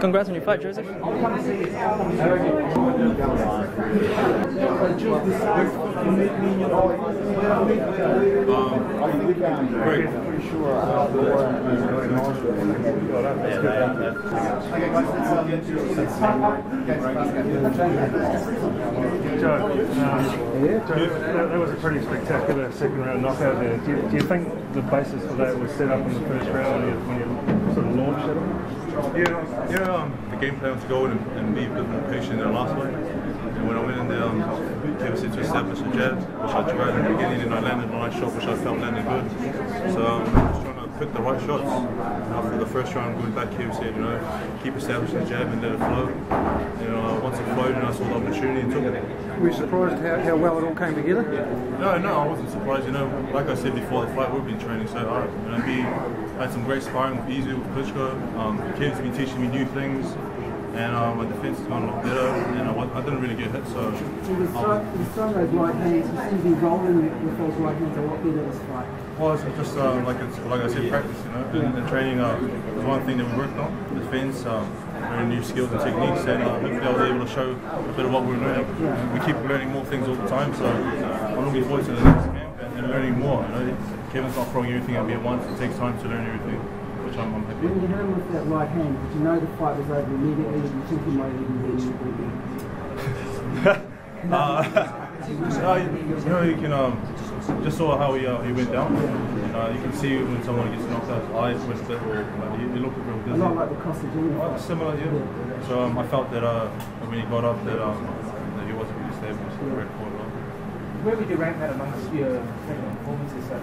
Congrats on your fight, Joseph. Great. Joe, that was a pretty spectacular second round knockout there. Do you think the basis for that was set up in the first round when you sort of launched it? Yeah, the game plan was to go in and be a bit more patient than the last one. And when I went in there, Kevin said to establish a jab, which I tried in the beginning, and I landed a nice shot, which I felt landed good. So I was trying to pick the right shots. After the first round, going back, Kevin said, keep establishing the jab and let it flow. Once it flowed, and I saw the opportunity and took it. Were you surprised how well it all came together? No, I wasn't surprised. Like I said before the fight, we've been training so hard. I had some great sparring with Izu, with Klitschko. Kev's been teaching me new things, and my defense has gone a lot better, and I didn't really get hit. So with some of those right hands, you seem to be rolling with those right hands a lot better this fight. Well, it's just like I said, practice. And training is one thing that we worked on. Defense, learning new skills and techniques, and hopefully I was able to show a bit of what we're learning. We keep learning more things all the time, so I'm looking forward to the next camp and learning more. Kevin's not throwing everything at me at once. It takes time to learn everything, which I'm happy. When you hit him with that right hand, did you know the fight was over immediately? Did you think he might even be you can just saw how he went down. You can see when someone gets knocked out, his eyes went a bit, he looked real dizzy. A lot like the Costa Similar, yeah. So I felt that when he got up, that he wasn't really stable. So very important. Where would you rank that amongst your performances so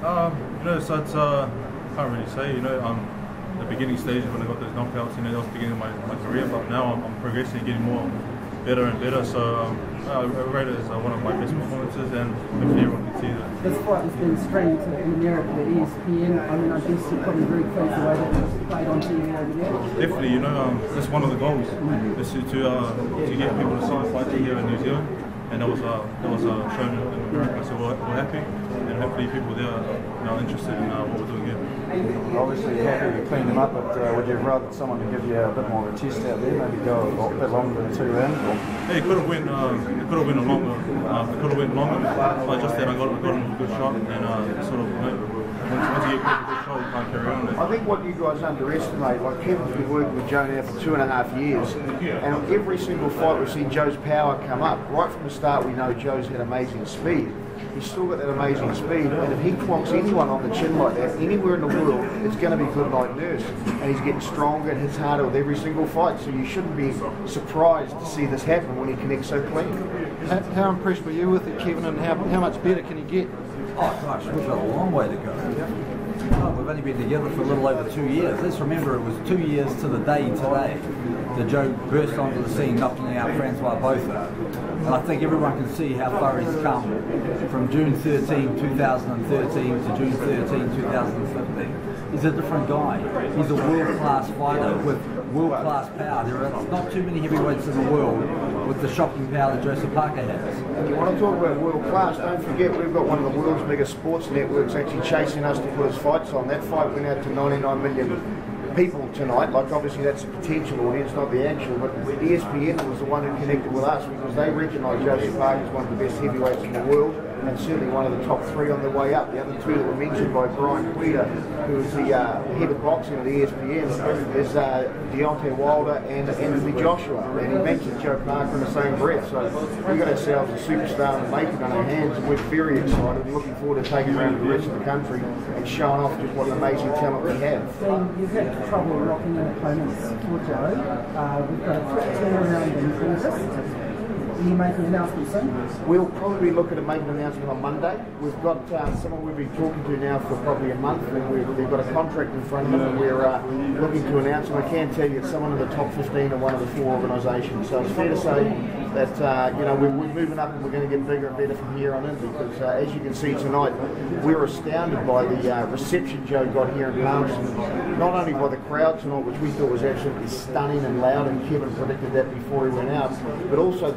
far? So it's can't really say. The beginning stages when I got those knockouts, that was the beginning of my career. But now I'm progressing, getting more better and better. So I rate it as one of my best performances, and hopefully everyone can see that. This fight has been streamed in America to ESPN. I guess you're probably very pleased the way that it was played on TV over there. Definitely, that's one of the goals. Is to get people to see the fight here in New Zealand, and that was shown in America. So we're happy, and hopefully people there are interested in what we're doing here. Obviously happy to clean them up, but would you have rather someone to give you a bit more of a test out there, maybe go a bit longer than 2 rounds? Yeah, it could have went longer. It could have went longer. But just that I got him a good shot, and sort of once you get a good shot, you can't carry on. I think what you guys underestimate, like Kevin's been working with Joe now for 2.5 years, and on every single fight we've seen Joe's power come up. Right from the start, we know Joe's had amazing speed. He's still got that amazing speed, and if he clocks anyone on the chin like that, anywhere in the world, it's going to be good night nurse. And he's getting stronger and hits harder with every single fight, so you shouldn't be surprised to see this happen when he connects so clean. How impressed were you with it, Kevin, and how much better can he get? Oh gosh, we've got a long way to go. We've only been together for a little over 2 years. Let's remember it was 2 years to the day today that Joe burst onto the scene, knocking out Francois Botha. And I think everyone can see how far he's come from June 13, 2013 to June 13, 2015. He's a different guy. He's a world-class fighter with world-class power. There are not too many heavyweights in the world with the shocking power that Joseph Parker has. And you want to talk about world-class, don't forget we've got one of the world's biggest sports networks actually chasing us to put his fights on. That fight went out to 99 million people tonight. Like obviously that's a potential audience, not the actual, but ESPN was the one who connected with us because they recognise Joseph Parker as one of the best heavyweights in the world, and certainly one of the top 3 on the way up. The other 2 that were mentioned by Brian Quita, who is the head of boxing at ESPN, is Deontay Wilder and Anthony Joshua. And he mentioned Joe Parker in the same breath. So we've got ourselves a superstar in the making on our hands, and we're very excited and looking forward to taking around the rest of the country and showing off just what an amazing talent we have. You've had trouble locking in opponents for Joe. We've got a quick turnaround in August. Are you making an announcement soon? We'll probably look at making an announcement on Monday. We've got someone we've been talking to now for probably a month, and they've got a contract in front of them, and we're looking to announce them. I can tell you it's someone in the top 15 of one of the 4 organisations. So it's fair to say that we're moving up and we're going to get bigger and better from here on in, because as you can see tonight, we were astounded by the reception Joe got here in Palmerston. Not only by the crowd tonight, which we thought was absolutely stunning and loud, and Kevin predicted that before he went out, but also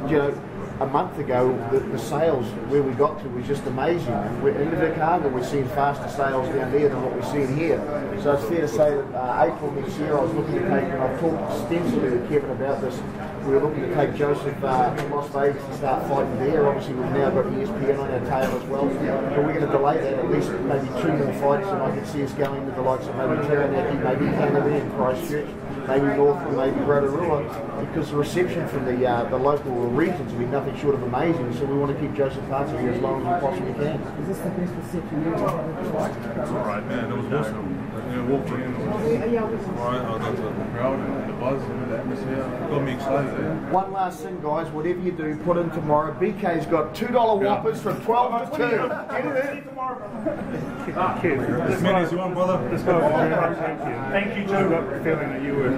a month ago, the sales where we got to was just amazing. And in Invercargill, we're seeing faster sales down there than what we're seeing here. So it's fair to say that April next year, I was looking to take, and I've talked extensively with Kevin about this. We were looking to take Joseph to Las Vegas and start fighting there. Obviously, we've now got ESPN on our tail as well. But we're going to delay that at least maybe 2 more fights, and I can see us going with the likes of maybe Taranaki, maybe Canterbury and Christchurch, maybe Northland, maybe Rotorua, because the reception from the local regions has been nothing short of amazing. So we want to keep Joseph Parker here as long as we possibly can. Is this the best reception you ever had at the fight? It's all right, man. It was awesome. Walking in, it was all right. I got the crowd and the buzz and the atmosphere. It got me excited. One last thing, guys. Whatever you do, put in tomorrow. BK's got $2 Whoppers from 12 to 2. Get it early tomorrow. As many as you want, brother. Thank you, Joe. I got the feeling that you were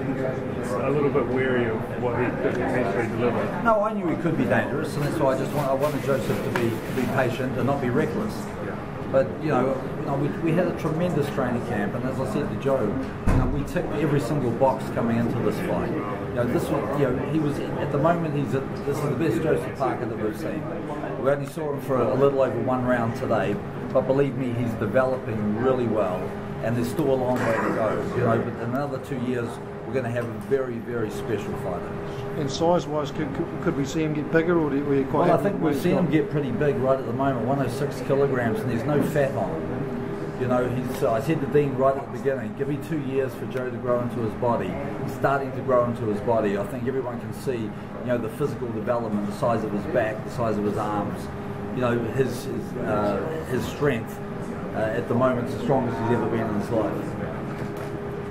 a little bit wary of what he could potentially deliver. No, I knew he could be dangerous, and that's why I wanted Joseph to be patient and not be reckless. But we had a tremendous training camp, and as I said to Joe, we ticked every single box coming into this fight. He was at the moment. This is the best Joseph Parker that we've seen. We only saw him for a little over 1 round today, but believe me, he's developing really well, and there's still a long way to go. But in another 2 years, we're going to have a very, very special fighter. And size-wise, could we see him get bigger, or were you quite? Well, I think we've seen him get pretty big right at the moment, 106 kilograms, and there's no fat on him. I said to Dean right at the beginning, give me 2 years for Joe to grow into his body. He's starting to grow into his body. I think everyone can see, the physical development, the size of his back, the size of his arms. His strength at the moment is the strongest he's ever been in his life.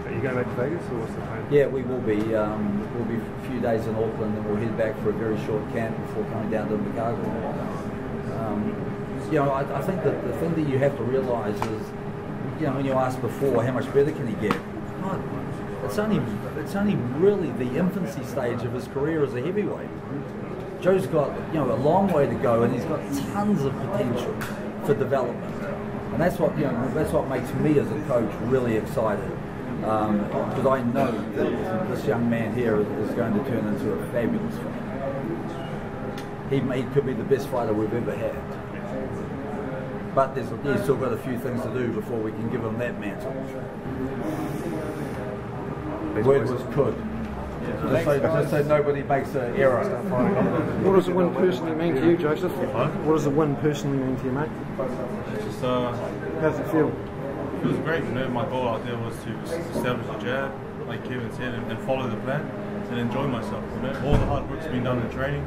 Are you going back to Vegas, or what's the plan? Yeah, we will be. We'll be a few days in Auckland, and we'll head back for a very short camp before coming down to Invercargill. I think that the thing that you have to realise is, when you asked before, how much better can he get? God, it's only really the infancy stage of his career as a heavyweight. Joe's got a long way to go, and he's got tons of potential for development, and that's what makes me as a coach really excited. Because I know that this young man here is going to turn into a fabulous fighter. He could be the best fighter we've ever had. But he's still got a few things to do before we can give him that mantle. The word was could. Just so nobody makes an error. What does the win personally mean to you, Joseph? What does the win personally mean to you, mate? Just, how's it feel? it was great. My goal out there was to establish a jab, like Kevin said, and follow the plan and enjoy myself. All the hard work's been done in training.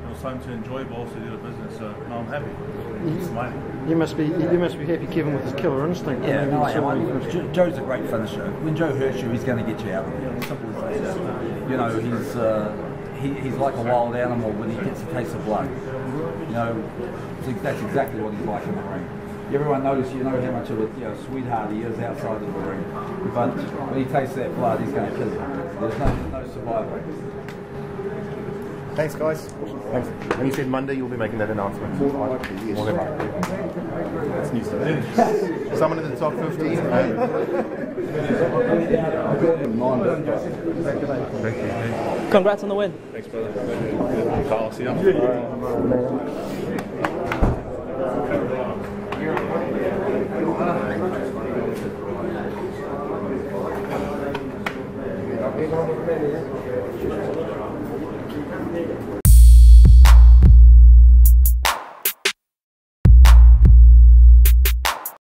It was time to enjoy, but also do the business. So now I'm happy. I'm smiling. You must be happy, Kevin, with his killer instinct. Yeah, no, I am. Joe's a great finisher. When Joe hurts you, he's going to get you out of there. Simple as that. He's like a wild animal when he gets a taste of blood. That's exactly what he's like in the ring. Everyone knows, how much of a sweetheart he is outside of the ring. But when he tastes that blood, he's going to kill you. There's no survival. Thanks, guys. Thanks. And you said Monday you'll be making that announcement. More than likely. That's news to me. Someone in the top 15. Congrats on the win. Thanks, brother. Carl, see you.